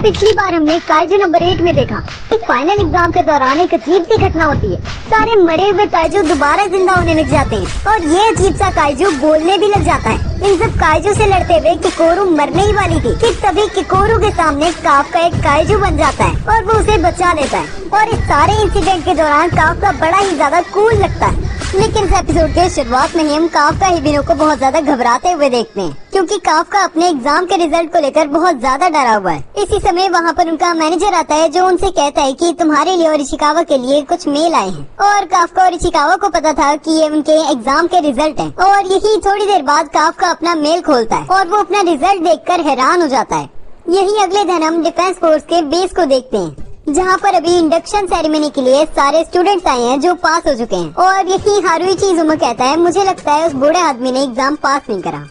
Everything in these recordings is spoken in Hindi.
पिछली बार हमने काइजू नंबर 8 में देखा कि फाइनल एग्जाम के दौरान एक अजीब सी घटना होती है। सारे मरे हुए काइजू दोबारा जिंदा होने लग जाते हैं और ये अजीब सा काइजू बोलने भी लग जाता है। इन सब काइजू से लड़ते हुए किकोरू मरने ही वाली थी कि तभी किकोरू के सामने काफका एक काइजू बन जाता है और वो उसे बचा लेता है। और इस सारे इंसिडेंट के दौरान काफका बड़ा ही ज्यादा कूल लगता है। लेकिन इस एपिसोड के शुरुआत में ही हम काफका हिबिनो को बहुत ज्यादा घबराते हुए देखते हैं, क्योंकि काफका अपने एग्जाम के रिजल्ट को लेकर बहुत ज्यादा डरा हुआ है। इसी समय वहाँ पर उनका मैनेजर आता है जो उनसे कहता है कि तुम्हारे लिए और इशिकावा के लिए कुछ मेल आए हैं। और काफका और इशिकावा को पता था कि ये उनके एग्जाम के रिजल्ट हैं। और यही थोड़ी देर बाद काफका अपना मेल खोलता है और वो अपना रिजल्ट देखकर हैरान हो जाता है। यही अगले दिन हम डिफेंस फोर्स के बेस को देखते हैं, जहाँ पर अभी इंडक्शन सेरेमनी के लिए सारे स्टूडेंट्स आए हैं जो पास हो चुके हैं। और यही हारुइची इजुमा कहता है, मुझे लगता है उस बूढ़े आदमी ने एग्जाम पास नहीं करा।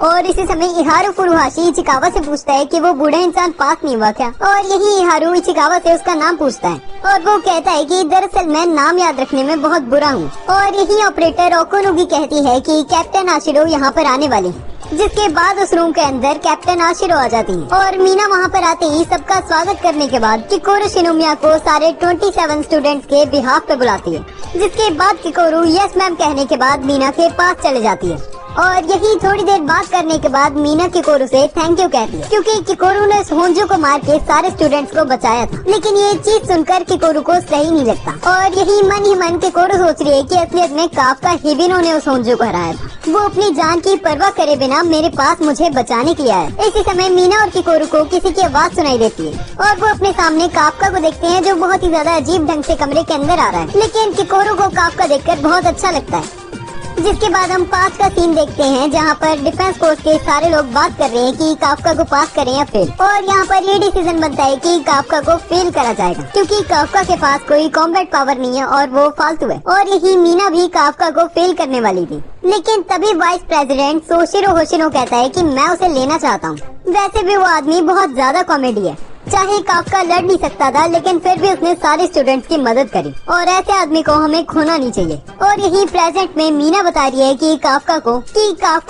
और इसी समय इहारू फुरुहाशी इचिकावा से पूछता है कि वो बूढ़ा इंसान पास नहीं हुआ क्या। और यही इहारू इचिकावा से उसका नाम पूछता है और वो कहता है कि दरअसल मैं नाम याद रखने में बहुत बुरा हूँ। और यही ऑपरेटर ओकोनुगी कहती है कि कैप्टन आशिरो यहाँ पर आने वाली है, जिसके बाद उस रूम के अंदर कैप्टन आशिरो आ जाती है। और मीना वहाँ पर आते ही सबका स्वागत करने के बाद किकोरू शिनोमिया को सारे 27 स्टूडेंट्स के बिहाफ पे बुलाती है, जिसके बाद किकोरू यस मैम कहने के बाद मीना के पास चले जाती है। और यही थोड़ी देर बात करने के बाद मीना किकोरू से थैंक यू कहती है, क्योंकि किकोरू ने होंजू को मार के सारे स्टूडेंट्स को बचाया था। लेकिन ये चीज सुनकर किकोरू को सही नहीं लगता और यही मन ही मन किकोरू सोच रही है कि असलियत में काफका हिबिनो ने उस होंजू को हराया था। वो अपनी जान की परवाह करे बिना मेरे पास मुझे बचाने के लिए आया। इसी समय मीना और किकोरू को किसी की आवाज सुनाई देती है और वो अपने सामने काफका को देखते हैं, जो बहुत ही ज्यादा अजीब ढंग से कमरे के अंदर आ रहा है। लेकिन किकोरू को काफका देखकर बहुत अच्छा लगता है। जिसके बाद हम 5 का सीन देखते हैं, जहाँ पर डिफेंस फोर्स के सारे लोग बात कर रहे हैं कि काफका को पास करें या फेल। और यहाँ पर ये डिसीजन बनता है कि काफका को फेल करा जाएगा, क्योंकि काफका के पास कोई कॉम्बैट पावर नहीं है और वो फालतू है। और यही मीना भी काफका को फेल करने वाली थी। लेकिन तभी वाइस प्रेसिडेंट सोशिरो होशिनो कहता है कि मैं उसे लेना चाहता हूँ। वैसे भी वो आदमी बहुत ज्यादा कॉमेडी है। चाहे काफका लड़ नहीं सकता था, लेकिन फिर भी उसने सारे स्टूडेंट्स की मदद करी और ऐसे आदमी को हमें खोना नहीं चाहिए। और यही प्रेजेंट में मीना बता रही है कि काफका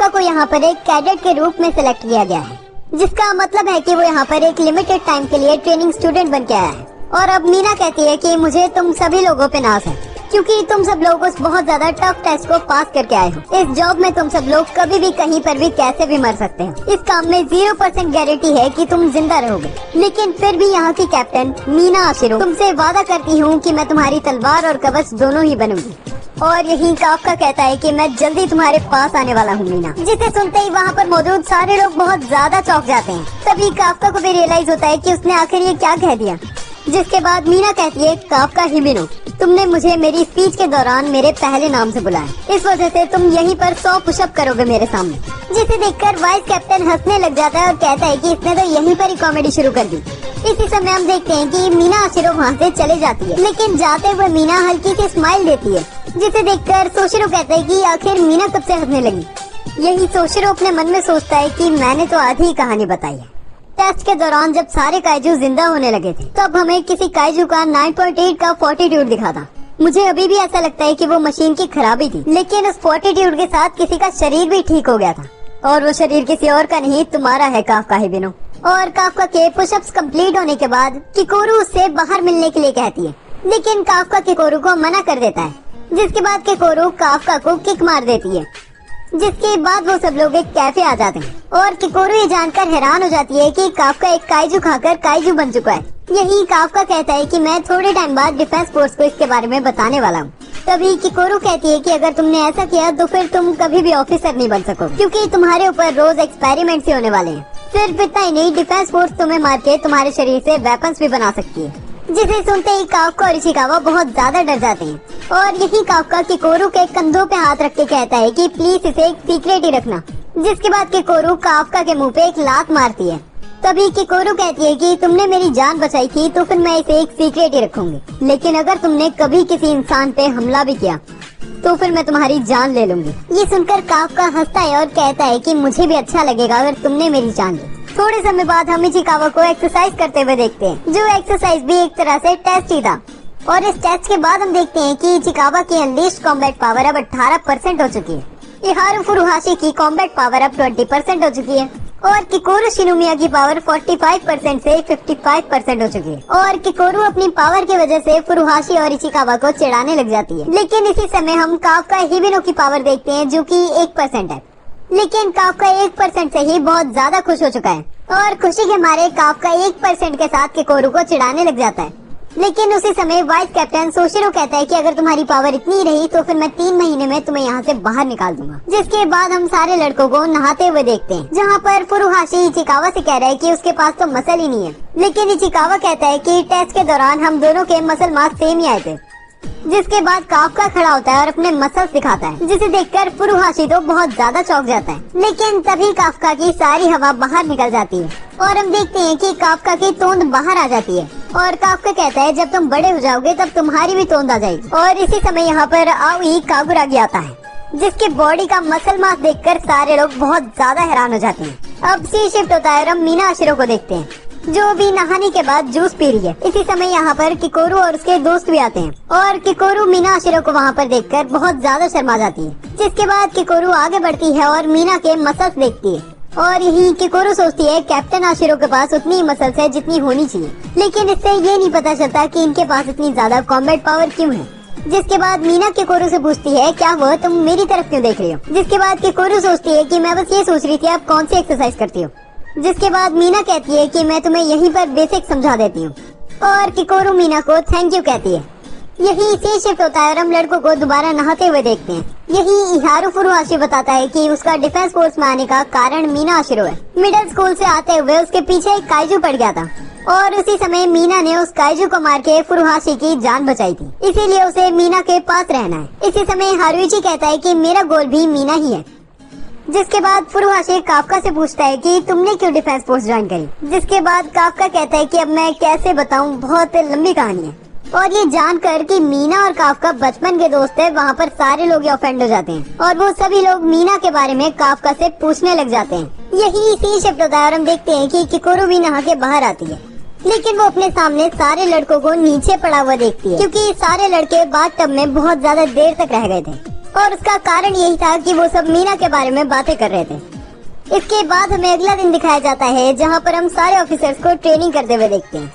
को यहाँ पर एक कैडेट के रूप में सिलेक्ट किया गया है, जिसका मतलब है कि वो यहाँ पर एक लिमिटेड टाइम के लिए ट्रेनिंग स्टूडेंट बन के आया है। और अब मीना कहती है कि मुझे तुम सभी लोगों पे नाज है, क्योंकि तुम सब लोग उस बहुत ज्यादा टफ टेस्ट को पास करके आए हो। इस जॉब में तुम सब लोग कभी भी कहीं पर भी कैसे भी मर सकते हो। इस काम में 0% गारंटी है कि तुम जिंदा रहोगे। लेकिन फिर भी यहाँ की कैप्टन मीना आशिरो तुमसे वादा करती हूँ कि मैं तुम्हारी तलवार और कवच दोनों ही बनूंगी। और यही काफका कहता है कि मैं जल्दी तुम्हारे पास आने वाला हूँ मीना, जिसे सुनते ही वहाँ पर मौजूद सारे लोग बहुत ज्यादा चौंक जाते हैं। तभी काफका को भी रियलाइज होता है कि उसने आखिर ये क्या कह दिया। जिसके बाद मीना कहती है, काफका हिबिनो, तुमने मुझे मेरी स्पीच के दौरान मेरे पहले नाम से बुलाया, इस वजह से तुम यहीं पर 100 पुशअप करोगे मेरे सामने। जिसे देखकर वाइस कैप्टन हंसने लग जाता है और कहता है कि इसने तो यहीं पर ही कॉमेडी शुरू कर दी। इसी समय हम देखते हैं कि मीना आशिरो वहाँ से चले जाती है, लेकिन जाते हुए मीना हल्की सी स्माइल देती है, जिसे देखकर सोशिरो कहता है कि आखिर मीना कब से हंसने लगी। यही सोशिरो अपने मन में सोचता है कि मैंने तो आधी कहानी बताई है। टेस्ट के दौरान जब सारे काइजू जिंदा होने लगे थे, तब हमें किसी काइजू का 9.8 का फोर्टिट्यूड दिखा था। मुझे अभी भी ऐसा लगता है कि वो मशीन की खराबी थी, लेकिन उस फोर्टिट्यूड के साथ किसी का शरीर भी ठीक हो गया था। और वो शरीर किसी और का नहीं, तुम्हारा है काफका हिबिनो। और काफका के पुशअप्स कंप्लीट होने के बाद किकोरू उससे बाहर मिलने के लिए कहती है, लेकिन काफका किकोरू को मना कर देता है। जिसके बाद किकोरू काफका को किक मार देती है, जिसके बाद वो सब लोग एक कैफे आ जाते हैं। और किकोरू ये जानकर हैरान हो जाती है कि काफका एक काइजू खाकर काइजू बन चुका है। यही काफका कहता है कि मैं थोड़े टाइम बाद डिफेंस फोर्स को इसके बारे में बताने वाला हूँ। तभी किकोरू कहती है कि अगर तुमने ऐसा किया तो फिर तुम कभी भी ऑफिसर नहीं बन सकोगे, क्योंकि तुम्हारे ऊपर रोज एक्सपेरिमेंट्स ही होने वाले हैं। सिर्फ इतना ही नहीं, डिफेंस फोर्स तुम्हें मार के तुम्हारे शरीर से वेपन्स भी बना सकती है। जिसे सुनते ही काफका और इशिकावा बहुत ज्यादा डर जाते हैं। और यही काफका किकोरू के कंधों पे हाथ रख के कहता है कि प्लीज इसे एक सीक्रेट ही रखना। जिसके बाद किकोरू काफका के मुंह पे एक लात मारती है। तभी किकोरू कहती है कि तुमने मेरी जान बचाई थी तो फिर मैं इसे एक सीक्रेट ही रखूंगी, लेकिन अगर तुमने कभी किसी इंसान पे हमला भी किया तो फिर मैं तुम्हारी जान ले लूंगी। ये सुनकर काफका हंसता है और कहता है कि मुझे भी अच्छा लगेगा अगर तुमने मेरी जान ली। थोड़े समय बाद हम इशिकावा को एक्सरसाइज करते हुए देखते हैं, जो एक्सरसाइज भी एक तरह से टेस्ट ही था। और इस टेस्ट के बाद हम देखते हैं कि इशिकावा की अनलीस्ड कॉम्बैट पावर अब 18% हो चुकी है। इहारू फुरुहाशी की कॉम्बैट पावर अब 20% हो चुकी है और किकोरू शिनोमिया की पावर 45% से 55% हो चुकी है और किकोरू अपनी पावर की वजह से फुरुहाशी और इचिकावा को चिढ़ाने लग जाती है। लेकिन इसी समय हम काफका हिबिनो की पावर देखते हैं जो कि 1% है। लेकिन काफका 1% से ही बहुत ज्यादा खुश हो चुका है और खुशी के मारे काफका 1% के साथ किकोरू को चिढ़ाने लग जाता है। लेकिन उसी समय वाइस कैप्टन सोशिरो कहता है कि अगर तुम्हारी पावर इतनी रही तो फिर मैं 3 महीने में तुम्हें यहाँ से बाहर निकाल दूंगा। जिसके बाद हम सारे लड़कों को नहाते हुए देखते हैं, जहाँ पर फुरुहाशी इचिकावा से कह रहा है कि उसके पास तो मसल ही नहीं है। लेकिन इचिकावा कहता है कि टेस्ट के दौरान हम दोनों के मसल मास सेम ही आए थे। जिसके बाद काफका खड़ा होता है और अपने मसल्स दिखाता है, जिसे देखकर फुरुहाशी तो बहुत ज्यादा चौंक जाता है। लेकिन तभी काफका की सारी हवा बाहर निकल जाती है और हम देखते हैं कि काफका की तोंद बाहर आ जाती है और काफका कहता है जब तुम बड़े हो जाओगे तब तुम्हारी भी तोंद आ जाएगी। और इसी समय यहाँ पर आओई कागुरागी आता है, जिसके बॉडी का मसल मास देखकर सारे लोग बहुत ज्यादा हैरान हो जाते हैं। अब सी शिफ्ट होता है और हम मीना आशिरो को देखते हैं, जो भी नहाने के बाद जूस पी रही है। इसी समय यहाँ पर किकोरू और उसके दोस्त भी आते हैं और किकोरू मीना आशिरो को वहाँ पर देखकर बहुत ज्यादा शर्मा जाती है। जिसके बाद किकोरू आगे बढ़ती है और मीना के मसल्स देखती है और यही किकोरू सोचती है कैप्टन आशिरो के पास उतनी ही मसल्स है जितनी होनी चाहिए। लेकिन इससे ये नहीं पता चलता कि इनके पास इतनी ज्यादा कॉम्बैट पावर क्यों है। जिसके बाद मीना किकोरू से पूछती है क्या वो तुम मेरी तरफ क्यों देख रही हो। जिसके बाद किकोरू सोचती है कि मैं बस ये सोच रही थी आप कौन सी एक्सरसाइज करती हो। जिसके बाद मीना कहती है कि मैं तुम्हें यहीं पर बेसिक समझा देती हूँ और किकोरू मीना को थैंक यू कहती है। यही से शिफ्ट होता है और हम लड़कों को दोबारा नहाते हुए देखते हैं। यही इहारू फुरुहाशी बताता है कि उसका डिफेंस फोर्स में आने का कारण मीना आशिरो है। मिडिल स्कूल से आते हुए उसके पीछे एक काइजू पड़ गया था और उसी समय मीना ने उस काइजू को मार के फुरुहाशी की जान बचाई थी, इसीलिए उसे मीना के पास रहना है। इसी समय हारुइची कहता है कि मेरा गोल भी मीना ही है। जिसके बाद फुरुहाशी काफका से पूछता है कि तुमने क्यों डिफेंस फोर्स ज्वाइन करी। जिसके बाद काफका कहता है कि अब मैं कैसे बताऊं, बहुत लंबी कहानी है। और ये जानकर कि मीना और काफका बचपन के दोस्त है, वहाँ पर सारे लोग ऑफेंड हो जाते हैं और वो सभी लोग मीना के बारे में काफका से पूछने लग जाते हैं। यही सी शिफ्ट होता है और हम देखते हैं कि किकोरू भी नहा के बाहर आती है। लेकिन वो अपने सामने सारे लड़कों को नीचे पड़ा हुआ देखती है, क्योंकि सारे लड़के बाथटब में बहुत ज्यादा देर तक रह गए थे और उसका कारण यही था कि वो सब मीना के बारे में बातें कर रहे थे। इसके बाद हमें अगला दिन दिखाया जाता है, जहाँ पर हम सारे ऑफिसर्स को ट्रेनिंग करते हुए देखते हैं।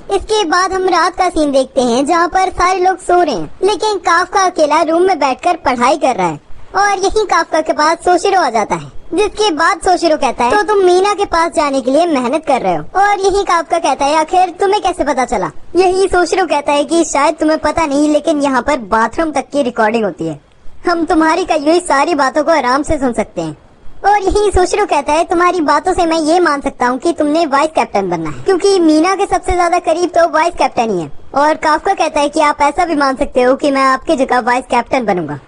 इसके बाद हम रात का सीन देखते हैं, जहाँ पर सारे लोग सो रहे हैं, लेकिन काफका अकेला रूम में बैठकर पढ़ाई कर रहा है और यही काफका के पास सोशिरो आ जाता है। जिसके बाद सोशिरो कहता है तो तुम मीना के पास जाने के लिए मेहनत कर रहे हो। और यही काफका कहता है आखिर तुम्हें कैसे पता चला। यही सोशिरो कहता है कि शायद तुम्हें पता नहीं, लेकिन यहाँ पर बाथरूम तक की रिकॉर्डिंग होती है, हम तुम्हारी कही हुई सारी बातों को आराम से सुन सकते हैं। और यही सोशिरो कहता है तुम्हारी बातों से मैं ये मान सकता हूँ कि तुमने वाइस कैप्टन बनना है, क्योंकि मीना के सबसे ज्यादा करीब तो वाइस कैप्टन ही है। और काफका कहता है कि आप ऐसा भी मान सकते हो कि मैं आपकी जगह वाइस कैप्टन बनूंगा।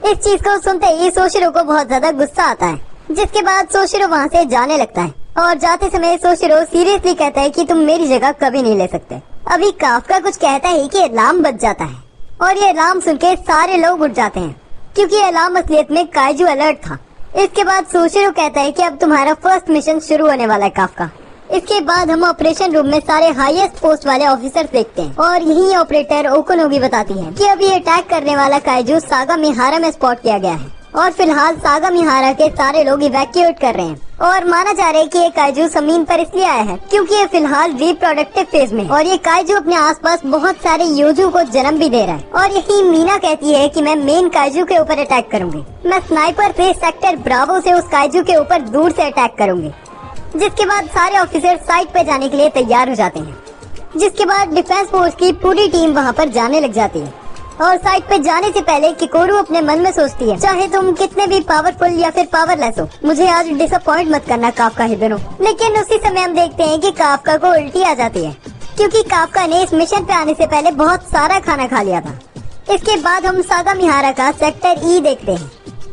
इस चीज को सुनते ही सोशिरो को बहुत ज्यादा गुस्सा आता है। जिसके बाद सोशिरो वहाँ से जाने लगता है और जाते समय सोशिरो सीरियसली कहता है कि तुम मेरी जगह कभी नहीं ले सकते। अभी काफका कुछ कहता है कि अलार्म बज जाता है और ये अलार्म सुन के सारे लोग उठ जाते हैं, क्योंकि अलार्म असलियत में काइजू अलर्ट था। इसके बाद सोशिरो कहता है कि अब तुम्हारा फर्स्ट मिशन शुरू होने वाला है काफका। इसके बाद हम ऑपरेशन रूम में सारे हाईएस्ट पोस्ट वाले ऑफिसर्स देखते हैं और यही ऑपरेटर ओकोनोगी बताती है कि अभी अटैक करने वाला काइजू सागा मिहारा में स्पॉट किया गया है और फिलहाल सागा मिहारा के सारे लोग इवैक्यूएट कर रहे हैं और माना जा रहा है कि ये काइजू जमीन पर इसलिए आया है क्योंकि ये फिलहाल रिप्रोडक्टिव फेज में और ये काइजू अपने आसपास बहुत सारे योजू को जन्म भी दे रहा है। और यही मीना कहती है कि मैं मेन काइजू के ऊपर अटैक करूंगी, मैं स्नाइपर से सेक्टर ब्रावो से उस काइजू के ऊपर दूर से अटैक करूंगी। जिसके बाद सारे ऑफिसर साइट पे जाने के लिए तैयार हो जाते हैं। जिसके बाद डिफेंस फोर्स की पूरी टीम वहाँ पर जाने लग जाती है और साइट पे जाने से पहले किकोरू अपने मन में सोचती है चाहे तुम कितने भी पावरफुल या फिर पावरलेस हो, मुझे आज डिसअपॉइंट मत करना काफका हिबिनो। लेकिन उसी समय हम देखते हैं कि काफका को उल्टी आ जाती है, क्योंकि काफका ने इस मिशन पे आने से पहले बहुत सारा खाना खा लिया था। इसके बाद हम सागा मिहारा का सेक्टर ई देखते हैं,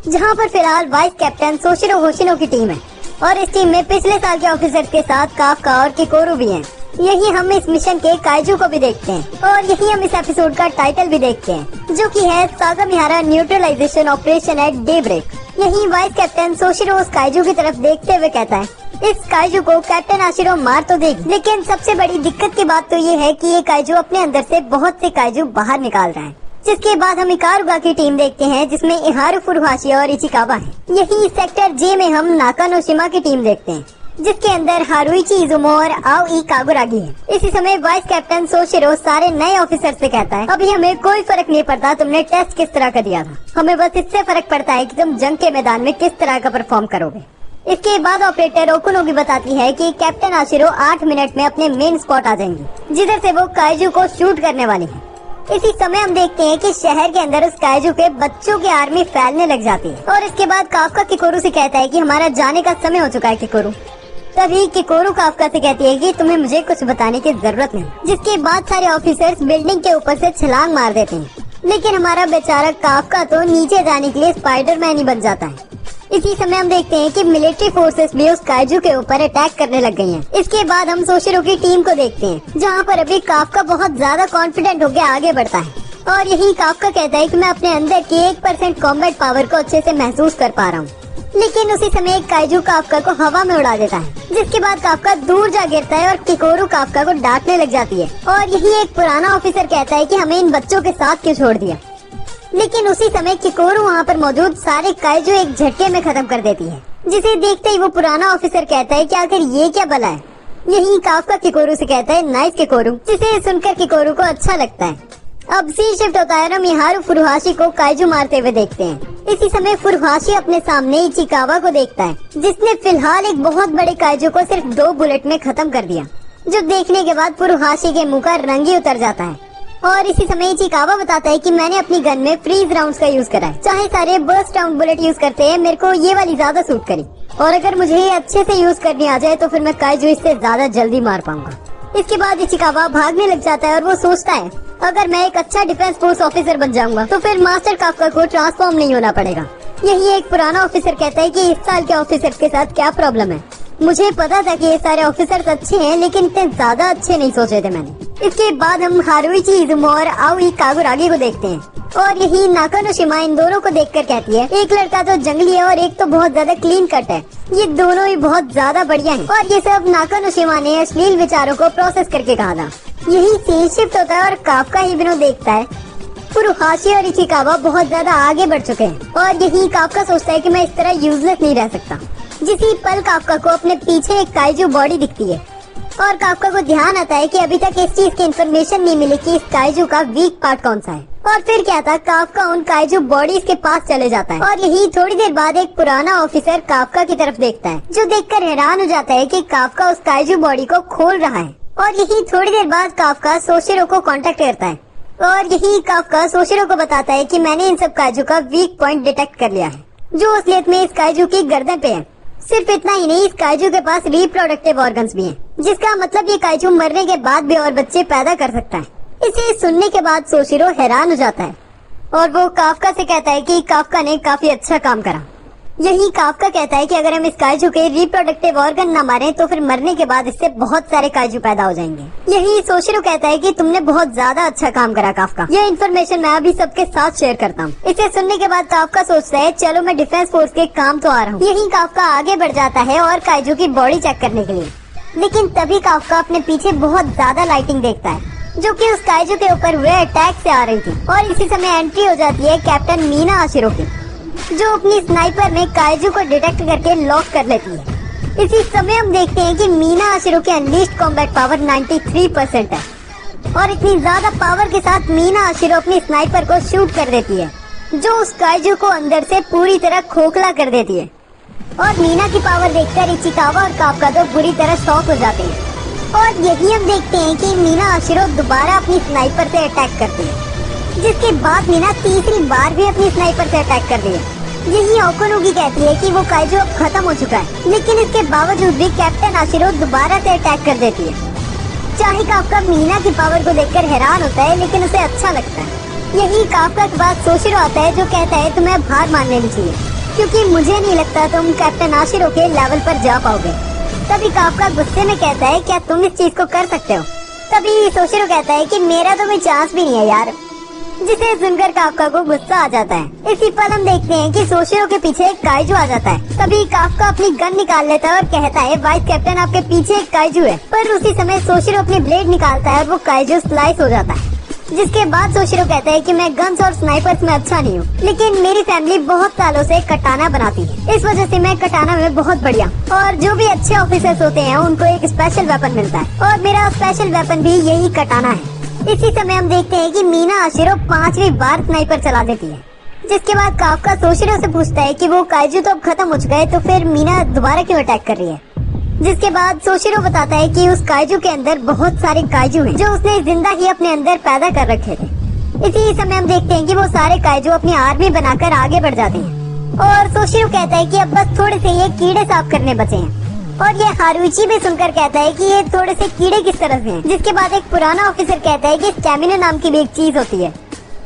जहाँ पर फिलहाल वाइस कैप्टन सोशिरो होशिनो की टीम है और इस टीम में पिछले साल के ऑफिसर्स के साथ काफका और किकोरू भी हैं। यही हम इस मिशन के काइजू को भी देखते हैं और यही हम इस एपिसोड का टाइटल भी देखते हैं, जो कि है Saga Mihara neutralisation operation at daybreak. यही वाइस कैप्टन सोशिरो उस काइजू की तरफ देखते हुए कहता है इस काइजू को कैप्टन आशिरो मार तो देगी, लेकिन सबसे बड़ी दिक्कत की बात तो ये है कि ये काइजू अपने अंदर से बहुत से काइजू बाहर निकाल रहा है। जिसके बाद हम इकारुगा की टीम देखते हैं, जिसमें इहारू फुरुहाशी और इचिकावा है। यही सेक्टर जे में हम नाकानोशिमा की टीम देखते हैं। जिसके अंदर हारुइची इजुमो और आओई कागुरागी है। इसी समय वाइस कैप्टन सोशिरो सारे नए ऑफिसर से कहता है, अभी हमें कोई फर्क नहीं पड़ता तुमने टेस्ट किस तरह का दिया था, हमें बस इससे फर्क पड़ता है कि तुम जंग के मैदान में किस तरह का परफॉर्म करोगे। इसके बाद ऑपरेटर ओकुनोगी बताती है कि कैप्टन आशिरो 8 मिनट में अपने मेन स्पॉट आ जाएंगी, जिधर से वो काइजू को शूट करने वाली है। इसी समय हम देखते हैं कि शहर के अंदर उस काइजू के बच्चों की आर्मी फैलने लग जाती है और इसके बाद काफका किकोरू से कहता है कि हमारा जाने का समय हो चुका है किकोरू। तभी किकोरू काफका से कहती है कि तुम्हें मुझे कुछ बताने की जरूरत नहीं। जिसके बाद सारे ऑफिसर्स बिल्डिंग के ऊपर से छलांग मार देते हैं, लेकिन हमारा बेचारा काफका तो नीचे जाने के लिए स्पाइडरमैन ही बन जाता है। इसी समय हम देखते हैं कि मिलिट्री फोर्सेस भी उस काइजू के ऊपर अटैक करने लग गई हैं। इसके बाद हम सोशिरो की टीम को देखते हैं, जहां पर अभी काफका बहुत ज्यादा कॉन्फिडेंट होकर आगे बढ़ता है और यही काफका कहता है कि मैं अपने अंदर की 1% कॉम्बैट पावर को अच्छे से महसूस कर पा रहा हूँ। लेकिन उसी समय एक काइजू काफका को हवा में उड़ा देता है, जिसके बाद काफका दूर जा गिरता है और किकोरू काफका को डांटने लग जाती है और यही एक पुराना ऑफिसर कहता है कि हमें इन बच्चों के साथ क्यों छोड़ दिया। लेकिन उसी समय किकोरू वहाँ पर मौजूद सारे काइजू एक झटके में खत्म कर देती है, जिसे देखते ही वो पुराना ऑफिसर कहता है कि आखिर ये क्या बला है। यही काफका किकोरू से कहता है नाइस किकोरू, जिसे सुनकर किकोरू को अच्छा लगता है। अब सीन शिफ्ट होता है और हम मिहारू फुरुहाशी को काइजू मारते हुए देखते हैं। इसी समय फुरुहाशी अपने सामने इचिकावा को देखता है, जिसने फिलहाल एक बहुत बड़े काइजू को सिर्फ 2 बुलेट में खत्म कर दिया, जो देखने के बाद फुरुहाशी के मुंह का रंग ही उतर जाता है। और इसी समय इचिकावा बताता है कि मैंने अपनी गन में फ्रीज राउंड्स का यूज करा है, चाहे सारे बर्स्ट राउंड बुलेट यूज करते हैं, मेरे को ये वाली ज्यादा सूट करी और अगर मुझे ये अच्छे से यूज करनी आ जाए तो फिर मैं काइजू इससे ज्यादा जल्दी मार पाऊंगा। इसके बाद इचिकावा भागने लग जाता है और वो सोचता है अगर मैं एक अच्छा डिफेंस फोर्स ऑफिसर बन जाऊंगा तो फिर मास्टर काफका को ट्रांसफॉर्म नहीं होना पड़ेगा। यही एक पुराना ऑफिसर कहता है कि इस साल के ऑफिसर्स के साथ क्या प्रॉब्लम है। मुझे पता था कि ये सारे ऑफिसर्स अच्छे हैं, लेकिन इतने ज्यादा अच्छे नहीं सोचे थे मैंने। इसके बाद हम हारुइची इजुमो और आओई कागुरागी को देखते हैं और यही नाकानोशिमा इन दोनों को देखकर कहती है एक लड़का तो जंगली है और एक तो बहुत ज्यादा क्लीन कट है, ये दोनों ही बहुत ज्यादा बढ़िया हैं। और ये सब नाकानोशिमा ने अश्लील विचारों को प्रोसेस करके कहा था। यही सीन शिफ्ट होता है और काफका हिबिनो देखता है फुरुहाशी और इचिकावा बहुत ज्यादा आगे बढ़ चुके हैं और यही काफका सोचता है कि मैं इस तरह यूजलेस नहीं रह सकता। जिसी पल काफका को अपने पीछे एक काइजू बॉडी दिखती है और काफका को ध्यान आता है कि अभी तक इस चीज की इन्फॉर्मेशन नहीं मिली कि इस काइजू का वीक पार्ट कौन सा है। और फिर क्या था, काफका उन काइजू बॉडीज के पास चले जाता है और यही थोड़ी देर बाद एक पुराना ऑफिसर काफका की तरफ देखता है, जो देखकर हैरान हो जाता है कि काफका उस काइजू बॉडी को खोल रहा है। और यही थोड़ी देर बाद काफका सोशिरो को कांटेक्ट करता है और यही काफका सोशिरो को बताता है कि मैंने इन सब काइजू का वीक पॉइंट डिटेक्ट कर लिया है, जो असलियत में इस काइजू की गर्दन पे है। सिर्फ इतना ही नहीं, इस काइजू के पास रिप्रोडक्टिव ऑर्गन्स भी हैं, जिसका मतलब ये काइजू मरने के बाद भी और बच्चे पैदा कर सकता है। इसे सुनने के बाद सोशिरो हैरान हो जाता है और वो काफका से कहता है कि काफका ने काफी अच्छा काम करा। यही काफका कहता है कि अगर हम इस काइजू के रिप्रोडक्टिव ऑर्गन न मारें तो फिर मरने के बाद इससे बहुत सारे काइजू पैदा हो जाएंगे। यही सोशिरो कहता है कि तुमने बहुत ज्यादा अच्छा काम करा काफका, ये इन्फॉर्मेशन मैं अभी सबके साथ शेयर करता हूँ। इसे सुनने के बाद काफका सोचता है चलो मैं डिफेंस फोर्स के काम तो आ रहा हूँ। यही काफका आगे बढ़ जाता है और काइजू की बॉडी चेक करने के लिए, लेकिन तभी काफका अपने पीछे बहुत ज्यादा लाइटिंग देखता है जो कि उस काइजू के ऊपर हुए अटैक से आ रही थी। और इसी समय एंट्री हो जाती है कैप्टन मीना आशिरो की, जो अपनी स्नाइपर में काइजू को डिटेक्ट करके लॉक कर लेती है। इसी समय हम देखते हैं कि मीना आशिरो की अनलीस्ड कॉम्बैट पावर 93% है और इतनी ज्यादा पावर के साथ मीना आशिरो अपनी स्नाइपर को शूट कर देती है, जो उस काइजू को अंदर से पूरी तरह खोखला कर देती है। और मीना की पावर देखकर इचिकावा और काफका तो बुरी तरह शॉक हो जाते हैं। और यही हम देखते हैं कि मीना आशिरो दोबारा अपनी स्नाइपर से अटैक करती है, जिसके बाद मीना तीसरी बार भी अपनी स्नाइपर से अटैक कर रही है। यही ओकुनोगी कहती है कि वो काइजू अब खत्म हो चुका है, लेकिन इसके बावजूद भी कैप्टन आशिरो दोबारा से अटैक कर देती है। चाहे काफका मीना की पावर को देखकर हैरान होता है, लेकिन उसे अच्छा लगता है। यही काफका के बाद सोशिरो आता है, जो कहता है तुम्हें अब हार मान लेनी चाहिए, क्योंकि मुझे नहीं लगता तुम कैप्टन आशिरो के लेवल पर जा पाओगे। तभी काफका गुस्से में कहता है क्या तुम इस चीज को कर सकते हो? तभी सोशिरो कहता है कि मेरा तो कोई चांस भी नहीं है यार, जिसे सुनकर काफका को गुस्सा आ जाता है। इसी पल हम देखते हैं कि सोशिरो के पीछे एक काइजू आ जाता है। तभी काफका अपनी गन निकाल लेता है और कहता है वाइस कैप्टन आपके पीछे एक काइजू है। पर उसी समय सोशिरो अपनी ब्लेड निकालता है और वो काइजू स्लाइस हो जाता है। जिसके बाद सोशिरो कहता है कि मैं गन्स और स्नाइपर्स में अच्छा नहीं हूँ, लेकिन मेरी फैमिली बहुत सालों से कटाना बनाती है, इस वजह से मैं कटाना में बहुत बढ़िया। और जो भी अच्छे ऑफिसर्स होते हैं उनको एक स्पेशल वेपन मिलता है, और मेरा स्पेशल वेपन भी यही कटाना है। इसी समय हम देखते हैं कि मीना हाशिरो 5वीं बार स्नाइपर चला देती है, जिसके बाद काफका सोशिरो से पूछता है कि वो काइजू तो अब खत्म हो चुका है, तो फिर मीना दोबारा क्यों अटैक कर रही है। जिसके बाद सोशिरो बताता है कि उस काइजू के अंदर बहुत सारे काइजू हैं, जो उसने जिंदा ही अपने अंदर पैदा कर रखे थे। इसी समय हम देखते हैं कि वो सारे काइजू अपनी आर्मी बनाकर आगे बढ़ जाते हैं, और सोशिरो कहता है कि अब बस थोड़े से ये कीड़े साफ करने बचे हैं। और ये हारुइची भी सुनकर कहता है कि ये थोड़े से कीड़े किस तरह से हैं। जिसके बाद एक पुराना ऑफिसर कहता है कि स्टैमिना नाम की भी एक चीज होती है,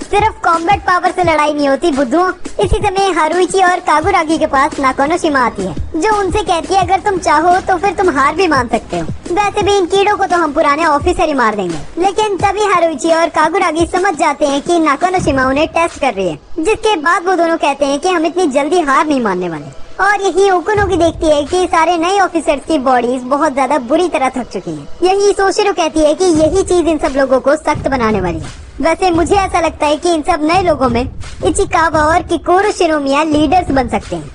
सिर्फ कॉम्बैट पावर से लड़ाई नहीं होती बुद्धुओं। इसी समय हारुइची और कागुरागी के पास नाकोनोशिमा आती है, जो उनसे कहती है अगर तुम चाहो तो फिर तुम हार भी मान सकते हो, वैसे भी इन कीड़ों को तो हम पुराने ऑफिसर ही मार देंगे। लेकिन तभी हारुइची और कागुरागी समझ जाते हैं कि नाकोनोशिमा उन्हें टेस्ट कर रही है। जिसके बाद वो दोनों कहते हैं कि हम इतनी जल्दी हार नहीं मानने वाले। और यही ओकुनोगी देखती है कि सारे नए ऑफिसर्स की बॉडीज बहुत ज्यादा बुरी तरह थक चुकी हैं। यही सोशिरो कहती है कि यही चीज इन सब लोगों को सख्त बनाने वाली है। वैसे मुझे ऐसा लगता है कि इन सब नए लोगों में इचिकावा और किकोरो शिरोमिया लीडर्स बन सकते हैं।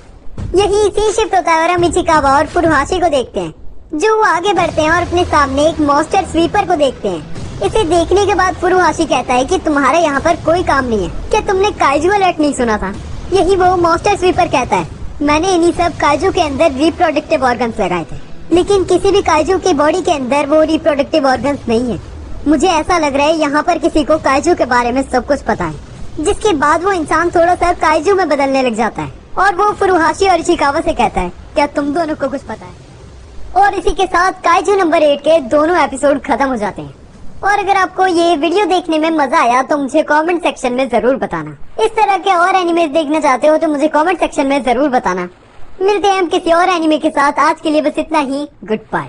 यही सीन शिफ्ट होता है और हम इचिकावा और फुरुहाशी को देखते हैं, जो आगे बढ़ते हैं और अपने सामने एक मॉन्स्टर स्वीपर को देखते हैं। इसे देखने के बाद फुरुहाशी कहता है कि तुम्हारा यहाँ पर कोई काम नहीं है, क्या तुमने काइजू अलर्ट नहीं सुना था। यही वो मॉन्स्टर स्वीपर कहता है, मैंने इन्हीं सब काइजू के अंदर रिप्रोडक्टिव ऑर्गन्स लगाए थे, लेकिन किसी भी काइजू की बॉडी के अंदर वो रिप्रोडक्टिव ऑर्गन्स नहीं है। मुझे ऐसा लग रहा है यहाँ पर किसी को काइजू के बारे में सब कुछ पता है। जिसके बाद वो इंसान थोड़ा सा काइजू में बदलने लग जाता है, और वो फुरुहाशी और इचिकावा से कहता है क्या तुम दोनों को कुछ पता है। और इसी के साथ काइजू नंबर 8 के दोनों एपिसोड खत्म हो जाते हैं। और अगर आपको ये वीडियो देखने में मजा आया तो मुझे कमेंट सेक्शन में जरूर बताना। इस तरह के और एनिमेज देखना चाहते हो तो मुझे कमेंट सेक्शन में जरूर बताना। मिलते हैं हम किसी और एनिमे के साथ। आज के लिए बस इतना ही। Good bye.